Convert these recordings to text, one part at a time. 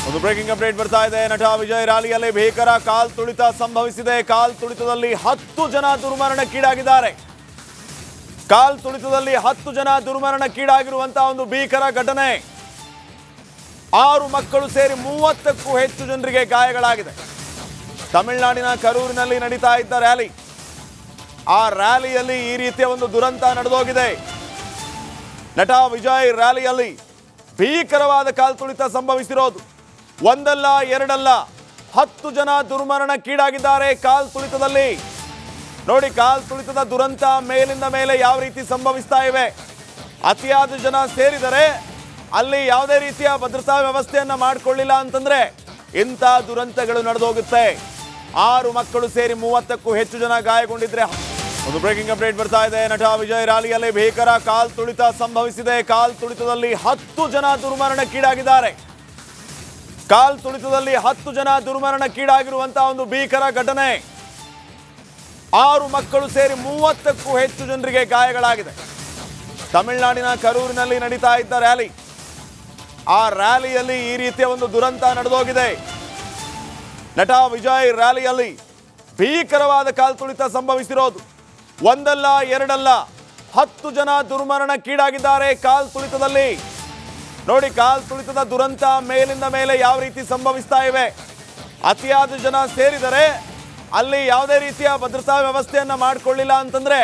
ಒಂದು breaking update ಬರ್ತಾ ಇದೆ. ನಟ ವಿಜಯ್ ರ್ಯಾಲಿಯಲ್ಲಿ ಭೀಕರ ಕಾಲ್ ತುಳಿತ ಸಂಭವಿಸಿದೆ. ಕಾಲ್ ತುಳಿತದಲ್ಲಿ 10 ಜನ ದುರ್ಮರಣಕ್ಕೀಡಾಗಿದ್ದಾರೆ. ಕಾಲ್ ತುಳಿತದಲ್ಲಿ 10 ಜನ ದುರ್ಮರಣಕ್ಕೀಡಾಗಿರುವಂತಹ ಒಂದು ಭೀಕರ ಘಟನೆ. 6 ಮಕ್ಕಳು ಸೇರಿ 30ಕ್ಕೂ ಹೆಚ್ಚು ಜನರಿಗೆ ಗಾಯಗಳಾಗಿದೆ. ತಮಿಳುನಾಡಿನ ಕರೂರಿನಲ್ಲಿ ನಡೀತಾ ಇದ್ದ ರ್ಯಾಲಿ. ಆ ರ್ಯಾಲಿಯಲ್ಲಿ ಈ ರೀತಿಯ ಒಂದು ದುರಂತ ನಡೆದೋಗಿದೆ. ನಟ ವಿಜಯ್ ರ್ಯಾಲಿಯಲ್ಲಿ ಭೀಕರವಾದ ಕಾಲ್ ತುಳಿತ ಸಂಭವಿಸಿರೋದು. ಒಂದಲ್ಲ ಎರಡಲ್ಲ 10 ಜನ ದುರ್ಮರಣಕ್ಕೀಡಾಗಿದ್ದಾರೆ ಕಾಲ್ ತುಳಿತದಲ್ಲಿ. ನೋಡಿ, ಕಾಲ್ ತುಳಿತದ ದುರಂತ ಮೇಲಿಂದ ಮೇಲೆ ಯಾವ ರೀತಿ ಸಂಭವಿಸ್ತಾ ಇವೆ. ಅತಿಯಾದ ಜನ ಸೇರಿದರೆ ಅಲ್ಲಿ ಯಾವುದೇ ರೀತಿಯ ಭದ್ರತಾ ವ್ಯವಸ್ಥೆಯನ್ನ ಮಾಡಿಕೊಳ್ಳಿಲ್ಲ ಅಂತಂದ್ರೆ ಇಂಥ ದುರಂತಗಳು ನಡೆದೋಗುತ್ತೆ. 6 ಮಕ್ಕಳು ಸೇರಿ 30ಕ್ಕೂ ಹೆಚ್ಚು ಜನ ಗಾಯಗೊಂಡಿದ್ರೆ. ಒಂದು ಬ್ರೇಕಿಂಗ್ ಅಪ್ಡೇಟ್ ಬರ್ತಾ ಇದೆ. ನಟ ವಿಜಯ್ ರ್ಯಾಲಿಯಲ್ಲಿ ಭೀಕರ ಕಾಲ್ ತುಳಿತ ಸಂಭವಿಸಿದೆ. ಕಾಲ್ ತುಳಿತದಲ್ಲಿ 10 ಜನ ದುರ್ಮರಣಕ್ಕೀಡಾಗಿದ್ದಾರೆ. ಕಾಲ್ ತುಳಿತದಲ್ಲಿ 10 ಜನ ದುರ್ಮರಣಕ್ಕೀಡಾಗಿರುವಂತಹ ಒಂದು ಭೀಕರ ಘಟನೆ. 6 ಮಕ್ಕಳು ಸೇರಿ 30ಕ್ಕೂ ಹೆಚ್ಚು ಜನರಿಗೆ ಗಾಯಗಳಾಗಿದೆ. ತಮಿಳುನಾಡಿನ ಕರೂರಿನಲ್ಲಿ ನಡೀತಾ ಇದ್ದ ರ್ಯಾಲಿ. ಆ ರ್ಯಾಲಿಯಲ್ಲಿ ಈ ರೀತಿಯ ಒಂದು ದುರಂತ ನಡೆದೋಗಿದೆ. ನಟ ವಿಜಯ್ ರ್ಯಾಲಿಯಲ್ಲಿ ಭೀಕರವಾದ ಕಾಲ್ ತುಳಿತ ಸಂಭವಿಸಿರೋದು. ಒಂದಲ್ಲ ಎರಡಲ್ಲ 10 ಜನ ದುರ್ಮರಣಕ್ಕೀಡಾಗಿದ್ದಾರೆ ಕಾಲ್ ತುಳಿತದಲ್ಲಿ. ನೋಡಿ, ಕಾಲ್ ತುಳಿತದ ದುರಂತ ಮೇಲಿಂದ ಮೇಲೆ ಯಾವ ರೀತಿ ಸಂಭವಿಸ್ತಾ ಇವೆ. ಅತಿಯಾದ ಜನ ಸೇರಿದರೆ ಅಲ್ಲಿ ಯಾವುದೇ ರೀತಿಯ ಭದ್ರತಾ ವ್ಯವಸ್ಥೆಯನ್ನ ಮಾಡಿಕೊಳ್ಳಿಲ್ಲ ಅಂತಂದ್ರೆ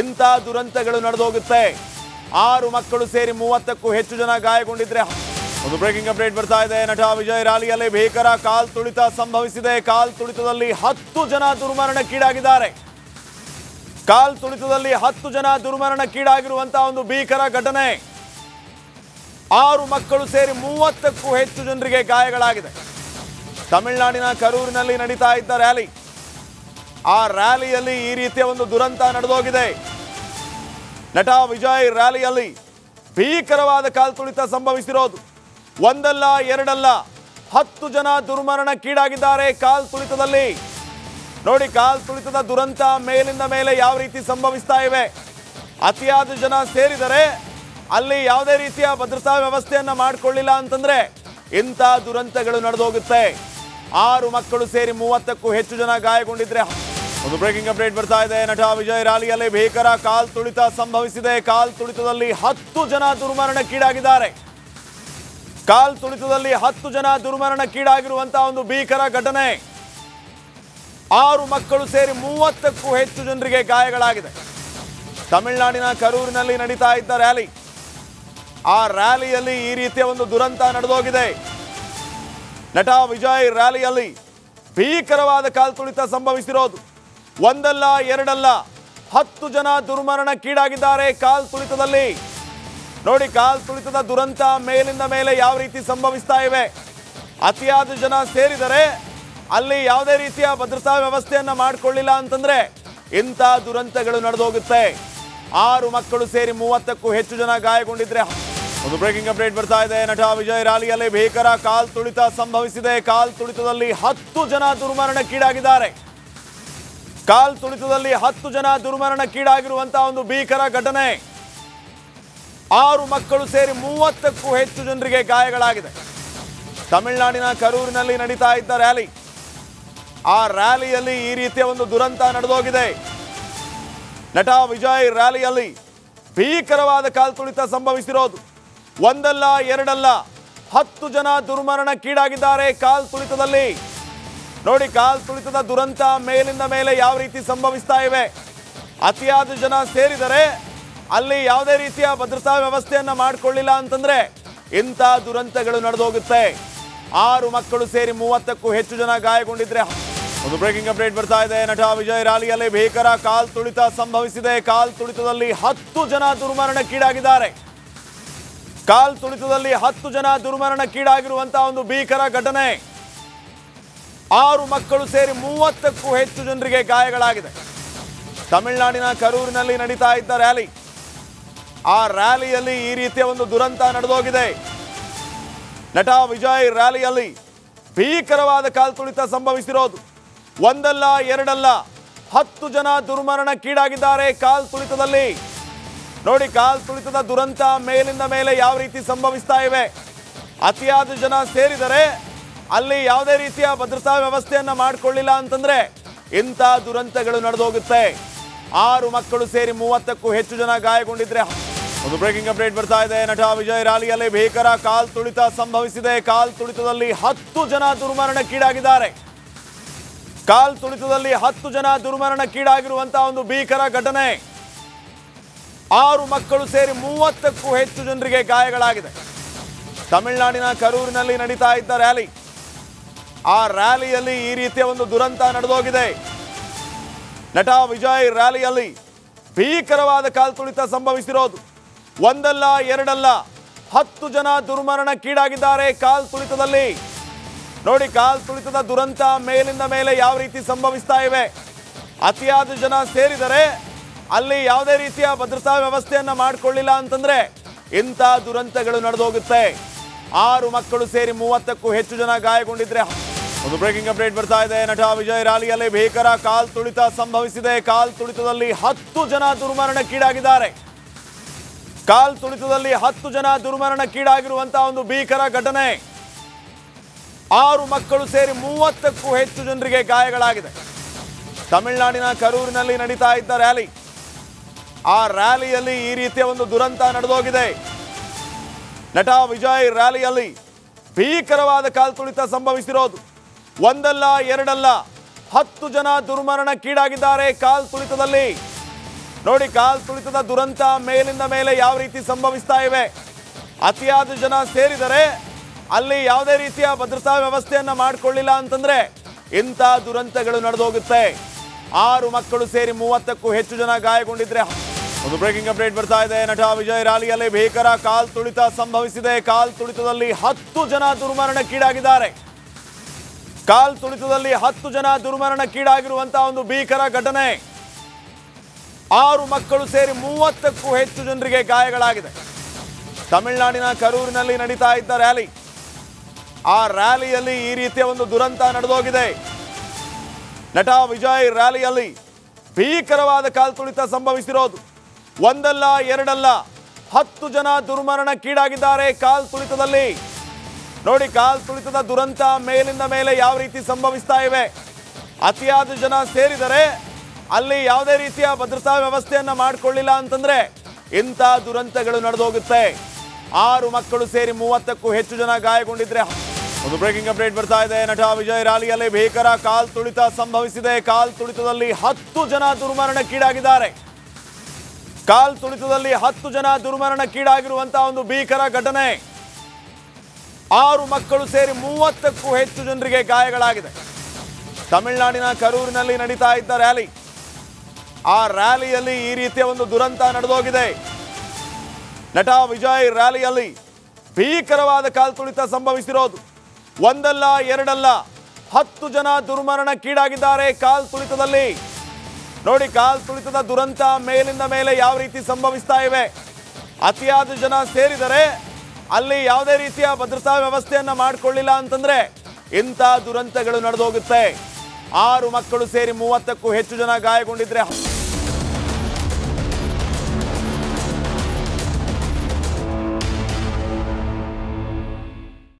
ಇಂಥ ದುರಂತಗಳು ನಡೆದೋಗುತ್ತೆ. 6 ಮಕ್ಕಳು ಸೇರಿ 30ಕ್ಕೂ ಹೆಚ್ಚು ಜನ ಗಾಯಗೊಂಡಿದ್ರೆ. ಒಂದು ಬ್ರೇಕಿಂಗ್ ಅಪ್ಡೇಟ್ ಬರ್ತಾ ಇದೆ. ನಟ ವಿಜಯ್ ರ್ಯಾಲಿಯಲ್ಲಿ ಭೀಕರ ಕಾಲ್ ತುಳಿತ ಸಂಭವಿಸಿದೆ. ಕಾಲ್ ತುಳಿತದಲ್ಲಿ 10 ಜನ ದುರ್ಮರಣಕ್ಕೀಡಾಗಿದ್ದಾರೆ. ಕಾಲ್ ತುಳಿತದಲ್ಲಿ 10 ಜನ ದುರ್ಮರಣಕ್ಕೀಡಾಗಿರುವಂತಹ ಒಂದು ಭೀಕರ ಘಟನೆ. 6 ಮಕ್ಕಳು ಸೇರಿ 30ಕ್ಕೂ ಹೆಚ್ಚು ಜನರಿಗೆ ಗಾಯಗಳಾಗಿದೆ. ತಮಿಳುನಾಡಿನ ಕರೂರಿನಲ್ಲಿ ನಡೀತಾ ಇದ್ದ ರ್ಯಾಲಿ. ಆ ರ್ಯಾಲಿಯಲ್ಲಿ ಈ ರೀತಿಯ ಒಂದು ದುರಂತ ನಡೆದೋಗಿದೆ. ನಟ ವಿಜಯ್ ರ್ಯಾಲಿಯಲ್ಲಿ ಭೀಕರವಾದ ಕಾಲ್ ತುಳಿತ ಸಂಭವಿಸಿರೋದು. ಒಂದಲ್ಲ ಎರಡಲ್ಲ 10 ಜನ ದುರ್ಮರಣಕ್ಕೀಡಾಗಿದ್ದಾರೆ ಕಾಲ್ ತುಳಿತದಲ್ಲಿ. ನೋಡಿ, ಕಾಲ್ ತುಳಿತದ ದುರಂತ ಮೇಲಿಂದ ಮೇಲೆ ಯಾವ ರೀತಿ ಸಂಭವಿಸ್ತಾ ಇವೆ. ಅತಿಯಾದ ಜನ ಸೇರಿದರೆ ಅಲ್ಲಿ ಯಾವುದೇ ರೀತಿಯ ಭದ್ರತಾ ವ್ಯವಸ್ಥೆಯನ್ನ ಮಾಡಿಕೊಳ್ಳಿಲ್ಲ ಅಂತಂದ್ರೆ ಇಂಥ ದುರಂತಗಳು ನಡೆದೋಗುತ್ತೆ. 6 ಮಕ್ಕಳು ಸೇರಿ 30ಕ್ಕೂ ಹೆಚ್ಚು ಜನ ಗಾಯಗೊಂಡಿದ್ರೆ. ಒಂದು ಬ್ರೇಕಿಂಗ್ ಅಪ್ಡೇಟ್ ಬರ್ತಾ ಇದೆ. ನಟ ವಿಜಯ್ ರ್ಯಾಲಿಯಲ್ಲಿ ಭೀಕರ ಕಾಲ್ ತುಳಿತ ಸಂಭವಿಸಿದೆ. ಕಾಲ್ ತುಳಿತದಲ್ಲಿ 10 ಜನ ದುರ್ಮರಣಕ್ಕೀಡಾಗಿದ್ದಾರೆ. ಕಾಲ್ ತುಳಿತದಲ್ಲಿ 10 ಜನ ದುರ್ಮರಣಕ್ಕೀಡಾಗಿರುವಂತಹ ಒಂದು ಭೀಕರ ಘಟನೆ. 6 ಮಕ್ಕಳು ಸೇರಿ 30ಕ್ಕೂ ಹೆಚ್ಚು ಜನರಿಗೆ ಗಾಯಗಳಾಗಿದೆ. ತಮಿಳುನಾಡಿನ ಕರೂರಿನಲ್ಲಿ ನಡೀತಾ ಇದ್ದ ರ್ಯಾಲಿ. ಆ ರ್ಯಾಲಿಯಲ್ಲಿ ಈ ರೀತಿಯ ಒಂದು ದುರಂತ ನಡೆದೋಗಿದೆ. ನಟ ವಿಜಯ್ ರ್ಯಾಲಿಯಲ್ಲಿ ಭೀಕರವಾದ ಕಾಲ್ ತುಳಿತ ಸಂಭವಿಸಿರೋದು. ಒಂದಲ್ಲ ಎರಡಲ್ಲ 10 ಜನ ದುರ್ಮರಣಕ್ಕೀಡಾಗಿದ್ದಾರೆ ಕಾಲ್ ತುಳಿತದಲ್ಲಿ. ನೋಡಿ, ಕಾಲ್ ತುಳಿತದ ದುರಂತ ಮೇಲಿಂದ ಮೇಲೆ ಯಾವ ರೀತಿ ಸಂಭವಿಸ್ತಾ ಇವೆ. ಅತಿಯಾದ ಜನ ಸೇರಿದರೆ ಅಲ್ಲಿ ಯಾವುದೇ ರೀತಿಯ ಭದ್ರತಾ ವ್ಯವಸ್ಥೆಯನ್ನ ಮಾಡಿಕೊಳ್ಳಿಲ್ಲ ಅಂತಂದ್ರೆ ಇಂಥ ದುರಂತಗಳು ನಡೆದೋಗುತ್ತೆ. 6 ಮಕ್ಕಳು ಸೇರಿ 30ಕ್ಕೂ ಹೆಚ್ಚು ಜನ ಗಾಯಗೊಂಡಿದ್ರೆ. ಒಂದು ಬ್ರೇಕಿಂಗ್ ಅಪ್ಡೇಟ್ ಬರ್ತಾ ಇದೆ. ನಟ ವಿಜಯ್ ರ್ಯಾಲಿಯಲ್ಲಿ ಭೀಕರ ಕಾಲ್ ತುಳಿತ ಸಂಭವಿಸಿದೆ. ಕಾಲ್ ತುಳಿತದಲ್ಲಿ 10 ಜನ ದುರ್ಮರಣಕ್ಕೀಡಾಗಿದ್ದಾರೆ. ಕಾಲ್ ತುಳಿತದಲ್ಲಿ 10 ಜನ ದುರ್ಮರಣಕ್ಕೀಡಾಗಿರುವಂತಹ ಒಂದು ಭೀಕರ ಘಟನೆ. 6 ಮಕ್ಕಳು ಸೇರಿ 30ಕ್ಕೂ ಹೆಚ್ಚು ಜನರಿಗೆ ಗಾಯಗಳಾಗಿದೆ. ತಮಿಳುನಾಡಿನ ಕರೂರಿನಲ್ಲಿ ನಡೀತಾ ಇದ್ದ ರ್ಯಾಲಿ. ಆ ರ್ಯಾಲಿಯಲ್ಲಿ ಈ ರೀತಿಯ ಒಂದು ದುರಂತ ನಡೆದೋಗಿದೆ. ನಟ ವಿಜಯ್ ರ್ಯಾಲಿಯಲ್ಲಿ ಭೀಕರವಾದ ಕಾಲ್ ತುಳಿತ ಸಂಭವಿಸಿರೋದು. ಒಂದಲ್ಲ ಎರಡಲ್ಲ 10 ಜನ ದುರ್ಮರಣಕ್ಕೀಡಾಗಿದ್ದಾರೆ ಕಾಲ್ ತುಳಿತದಲ್ಲಿ. ನೋಡಿ, ಕಾಲ್ ತುಳಿತದ ದುರಂತ ಮೇಲಿಂದ ಮೇಲೆ ಯಾವ ರೀತಿ ಸಂಭವಿಸ್ತಾ ಇವೆ. ಅತಿಯಾದ ಜನ ಸೇರಿದರೆ ಅಲ್ಲಿ ಯಾವುದೇ ರೀತಿಯ ಭದ್ರತಾ ವ್ಯವಸ್ಥೆಯನ್ನ ಮಾಡಿಕೊಳ್ಳಿಲ್ಲ ಅಂತಂದ್ರೆ ಇಂಥ ದುರಂತಗಳು ನಡೆದೋಗುತ್ತೆ. 6 ಮಕ್ಕಳು ಸೇರಿ 30ಕ್ಕೂ ಹೆಚ್ಚು ಜನ ಗಾಯಗೊಂಡಿದ್ರೆ. ಒಂದು ಬ್ರೇಕಿಂಗ್ ಅಪ್ಡೇಟ್ ಬರ್ತಾ ಇದೆ. ನಟ ವಿಜಯ್ ರ್ಯಾಲಿಯಲ್ಲಿ ಭೀಕರ ಕಾಲ್ ತುಳಿತ ಸಂಭವಿಸಿದೆ. ಕಾಲ್ ತುಳಿತದಲ್ಲಿ 10 ಜನ ದುರ್ಮರಣಕ್ಕೀಡಾಗಿದ್ದಾರೆ. ಕಾಲ್ ತುಳಿತದಲ್ಲಿ 10 ಜನ ದುರ್ಮರಣಕ್ಕೀಡಾಗಿರುವಂತಹ ಒಂದು ಭೀಕರ ಘಟನೆ. 6 ಮಕ್ಕಳು ಸೇರಿ 30ಕ್ಕೂ ಹೆಚ್ಚು ಜನರಿಗೆ ಗಾಯಗಳಾಗಿದೆ. ತಮಿಳುನಾಡಿನ ಕರೂರಿನಲ್ಲಿ ನಡೀತಾ ಇದ್ದ ರ್ಯಾಲಿ. ಆ ರ್ಯಾಲಿಯಲ್ಲಿ ಈ ರೀತಿಯ ಒಂದು ದುರಂತ ನಡೆದೋಗಿದೆ. ನಟ ವಿಜಯ್ ರ್ಯಾಲಿಯಲ್ಲಿ ಭೀಕರವಾದ ಕಾಲ್ ತುಳಿತ ಸಂಭವಿಸಿರೋದು. ಒಂದಲ್ಲ ಎರಡಲ್ಲ 10 ಜನ ದುರ್ಮರಣಕ್ಕೀಡಾಗಿದ್ದಾರೆ ಕಾಲ್ ತುಳಿತದಲ್ಲಿ. ನೋಡಿ, ಕಾಲ್ ತುಳಿತದ ದುರಂತ ಮೇಲಿಂದ ಮೇಲೆ ಯಾವ ರೀತಿ ಸಂಭವಿಸ್ತಾ ಇವೆ. ಅತಿಯಾದ ಜನ ಸೇರಿದರೆ ಅಲ್ಲಿ ಯಾವುದೇ ರೀತಿಯ ಭದ್ರತಾ ವ್ಯವಸ್ಥೆಯನ್ನ ಮಾಡಿಕೊಳ್ಳಿಲ್ಲ ಅಂತಂದ್ರೆ ಇಂಥ ದುರಂತಗಳು ನಡೆದೋಗುತ್ತೆ. 6 ಮಕ್ಕಳು ಸೇರಿ 30ಕ್ಕೂ ಹೆಚ್ಚು ಜನ ಗಾಯಗೊಂಡಿದ್ರೆ. ಒಂದು ಬ್ರೇಕಿಂಗ್ ಅಪ್ಡೇಟ್ ಬರ್ತಾ ಇದೆ. ನಟ ವಿಜಯ್ ರ್ಯಾಲಿಯಲ್ಲಿ ಭೀಕರ ಕಾಲ್ ತುಳಿತ ಸಂಭವಿಸಿದೆ. ಕಾಲ್ ತುಳಿತದಲ್ಲಿ 10 ಜನ ದುರ್ಮರಣಕ್ಕೀಡಾಗಿದ್ದಾರೆ. ಕಾಲ್ ತುಳಿತದಲ್ಲಿ 10 ಜನ ದುರ್ಮರಣಕ್ಕೀಡಾಗಿರುವಂತಹ ಒಂದು ಭೀಕರ ಘಟನೆ. 6 ಮಕ್ಕಳು ಸೇರಿ 30ಕ್ಕೂ ಹೆಚ್ಚು ಜನರಿಗೆ ಗಾಯಗಳಾಗಿದೆ. ತಮಿಳುನಾಡಿನ ಕರೂರಿನಲ್ಲಿ ನಡೀತಾ ಇದ್ದ ರ್ಯಾಲಿ. ಆ ರ್ಯಾಲಿಯಲ್ಲಿ ಈ ರೀತಿಯ ಒಂದು ದುರಂತ ನಡೆದೋಗಿದೆ. ನಟ ವಿಜಯ್ ರ್ಯಾಲಿಯಲ್ಲಿ ಭೀಕರವಾದ ಕಾಲ್ ತುಳಿತ ಸಂಭವಿಸಿರೋದು. ಒಂದಲ್ಲ ಎರಡಲ್ಲ 10 ಜನ ದುರ್ಮರಣಕ್ಕೀಡಾಗಿದ್ದಾರೆ ಕಾಲ್ ತುಳಿತದಲ್ಲಿ. ನೋಡಿ, ಕಾಲ್ ತುಳಿತದ ದುರಂತ ಮೇಲಿಂದ ಮೇಲೆ ಯಾವ ರೀತಿ ಸಂಭವಿಸ್ತಾ ಇವೆ. ಅತಿಯಾದ ಜನ ಸೇರಿದರೆ ಅಲ್ಲಿ ಯಾವುದೇ ರೀತಿಯ ಭದ್ರತಾ ವ್ಯವಸ್ಥೆಯನ್ನ ಮಾಡಿಕೊಳ್ಳಿಲ್ಲ ಅಂತಂದ್ರೆ ಇಂಥ ದುರಂತಗಳು ನಡೆದೋಗುತ್ತೆ. 6 ಮಕ್ಕಳು ಸೇರಿ 30ಕ್ಕೂ ಹೆಚ್ಚು ಜನ ಗಾಯಗೊಂಡಿದ್ರೆ. ಒಂದು ಬ್ರೇಕಿಂಗ್ ಅಪ್ಡೇಟ್ ಬರ್ತಾ ಇದೆ. ನಟ ವಿಜಯ್ ರ್ಯಾಲಿಯಲ್ಲಿ ಭೀಕರ ಕಾಲ್ ತುಳಿತ ಸಂಭವಿಸಿದೆ. ಕಾಲ್ ತುಳಿತದಲ್ಲಿ 10 ಜನ ದುರ್ಮರಣಕ್ಕೀಡಾಗಿದ್ದಾರೆ. ಕಾಲ್ ತುಳಿತದಲ್ಲಿ 10 ಜನ ದುರ್ಮರಣಕ್ಕೀಡಾಗಿರುವಂತಹ ಒಂದು ಭೀಕರ ಘಟನೆ. 6 ಮಕ್ಕಳು ಸೇರಿ 30ಕ್ಕೂ ಹೆಚ್ಚು ಜನರಿಗೆ ಗಾಯಗಳಾಗಿದೆ. ತಮಿಳುನಾಡಿನ ಕರೂರಿನಲ್ಲಿ ನಡೀತಾ ಇದ್ದ ರ್ಯಾಲಿ. ಆ ರ್ಯಾಲಿಯಲ್ಲಿ ಈ ರೀತಿಯ ಒಂದು ದುರಂತ ನಡೆದೋಗಿದೆ. ನಟ ವಿಜಯ್ ರ್ಯಾಲಿಯಲ್ಲಿ ಭೀಕರವಾದ ಕಾಲ್ ತುಳಿತ ಸಂಭವಿಸಿರೋದು. ಒಂದಲ್ಲ ಎರಡಲ್ಲ 10 ಜನ ದುರ್ಮರಣಕ್ಕೀಡಾಗಿದ್ದಾರೆ ಕಾಲ್ ತುಳಿತದಲ್ಲಿ. ನೋಡಿ, ಕಾಲ್ ತುಳಿತದ ದುರಂತ ಮೇಲಿಂದ ಮೇಲೆ ಯಾವ ರೀತಿ ಸಂಭವಿಸ್ತಾ ಇವೆ. ಅತಿಯಾದ ಜನ ಸೇರಿದರೆ ಅಲ್ಲಿ ಯಾವುದೇ ರೀತಿಯ ಭದ್ರತಾ ವ್ಯವಸ್ಥೆಯನ್ನ ಮಾಡಿಕೊಳ್ಳಿಲ್ಲ ಅಂತಂದ್ರೆ ಇಂಥ ದುರಂತಗಳು ನಡೆದೋಗುತ್ತೆ. 6 ಮಕ್ಕಳು ಸೇರಿ 30ಕ್ಕೂ ಹೆಚ್ಚು ಜನ ಗಾಯಗೊಂಡಿದ್ರೆ. ಒಂದು ಬ್ರೇಕಿಂಗ್ ಅಪ್ಡೇಟ್ ಬರ್ತಾ ಇದೆ. ನಟ ವಿಜಯ್ ರ್ಯಾಲಿಯಲ್ಲಿ ಭೀಕರ ಕಾಲ್ ತುಳಿತ ಸಂಭವಿಸಿದೆ. ಕಾಲ್ ತುಳಿತದಲ್ಲಿ 10 ಜನ ದುರ್ಮರಣಕ್ಕೀಡಾಗಿದ್ದಾರೆ. ಕಾಲ್ ತುಳಿತದಲ್ಲಿ 10 ಜನ ದುರ್ಮರಣಕ್ಕೀಡಾಗಿರುವಂತಹ ಒಂದು ಭೀಕರ ಘಟನೆ. 6 ಮಕ್ಕಳು ಸೇರಿ 30ಕ್ಕೂ ಹೆಚ್ಚು ಜನರಿಗೆ ಗಾಯಗಳಾಗಿದೆ. ತಮಿಳುನಾಡಿನ ಕರೂರಿನಲ್ಲಿ ನಡೀತಾ ಇದ್ದ ರ್ಯಾಲಿ. ಆ ರ್ಯಾಲಿಯಲ್ಲಿ ಈ ರೀತಿಯ ಒಂದು ದುರಂತ ನಡೆದೋಗಿದೆ. ನಟ ವಿಜಯ್ ರ್ಯಾಲಿಯಲ್ಲಿ ಭೀಕರವಾದ ಕಾಲ್ ತುಳಿತ ಸಂಭವಿಸಿರೋದು. ಒಂದಲ್ಲ ಎರಡಲ್ಲ 10 ಜನ ದುರ್ಮರಣಕ್ಕೀಡಾಗಿದ್ದಾರೆ ಕಾಲ್ ತುಳಿತದಲ್ಲಿ. ನೋಡಿ, ಕಾಲ್ ತುಳಿತದ ದುರಂತ ಮೇಲಿಂದ ಮೇಲೆ ಯಾವ ರೀತಿ ಸಂಭವಿಸ್ತಾ ಇವೆ. ಅತಿಯಾದ ಜನ ಸೇರಿದರೆ ಅಲ್ಲಿ ಯಾವುದೇ ರೀತಿಯ ಭದ್ರತಾ ವ್ಯವಸ್ಥೆಯನ್ನ ಮಾಡಿಕೊಳ್ಳಿಲ್ಲ ಅಂತಂದ್ರೆ ಇಂಥ ದುರಂತಗಳು ನಡೆದೋಗುತ್ತೆ. 6 ಮಕ್ಕಳು ಸೇರಿ 30ಕ್ಕೂ ಹೆಚ್ಚು ಜನ ಗಾಯಗೊಂಡಿದ್ರೆ. ಒಂದು ಬ್ರೇಕಿಂಗ್ ಅಪ್ಡೇಟ್ ಬರ್ತಾ ಇದೆ. ನಟ ವಿಜಯ್ ರ್ಯಾಲಿಯಲ್ಲಿ ಭೀಕರ ಕಾಲ್ ತುಳಿತ ಸಂಭವಿಸಿದೆ. ಕಾಲ್ ತುಳಿತದಲ್ಲಿ 10 ಜನ ದುರ್ಮರಣಕ್ಕೀಡಾಗಿದ್ದಾರೆ. ಕಾಲ್ ತುಳಿತದಲ್ಲಿ 10 ಜನ ದುರ್ಮರಣಕ್ಕೀಡಾಗಿರುವಂತಹ ಒಂದು ಭೀಕರ ಘಟನೆ. 6 ಮಕ್ಕಳು ಸೇರಿ 30ಕ್ಕೂ ಹೆಚ್ಚು ಜನರಿಗೆ ಗಾಯಗಳಾಗಿದೆ. ತಮಿಳುನಾಡಿನ ಕರೂರಿನಲ್ಲಿ ನಡೀತಾ ಇದ್ದ ರ್ಯಾಲಿ. ಆ ರ್ಯಾಲಿಯಲ್ಲಿ ಈ ರೀತಿಯ ಒಂದು ದುರಂತ ನಡೆದೋಗಿದೆ. ನಟ ವಿಜಯ್ ರ್ಯಾಲಿಯಲ್ಲಿ ಭೀಕರವಾದ ಕಾಲ್ ತುಳಿತ ಸಂಭವಿಸಿರೋದು. ಒಂದಲ್ಲ ಎರಡಲ್ಲ 10 ಜನ ದುರ್ಮರಣಕ್ಕೀಡಾಗಿದ್ದಾರೆ ಕಾಲ್ ತುಳಿತದಲ್ಲಿ. ನೋಡಿ, ಕಾಲ್ ತುಳಿತದ ದುರಂತ ಮೇಲಿಂದ ಮೇಲೆ ಯಾವ ರೀತಿ ಸಂಭವಿಸ್ತಾ ಇವೆ. ಅತಿಯಾದ ಜನ ಸೇರಿದರೆ ಅಲ್ಲಿ ಯಾವುದೇ ರೀತಿಯ ಭದ್ರತಾ ವ್ಯವಸ್ಥೆಯನ್ನ ಮಾಡಿಕೊಳ್ಳಿಲ್ಲ ಅಂತಂದ್ರೆ ಇಂಥ ದುರಂತಗಳು ನಡೆದೋಗುತ್ತೆ. 6 ಮಕ್ಕಳು ಸೇರಿ 30ಕ್ಕೂ ಹೆಚ್ಚು ಜನ ಗಾಯಗೊಂಡಿದ್ರೆ.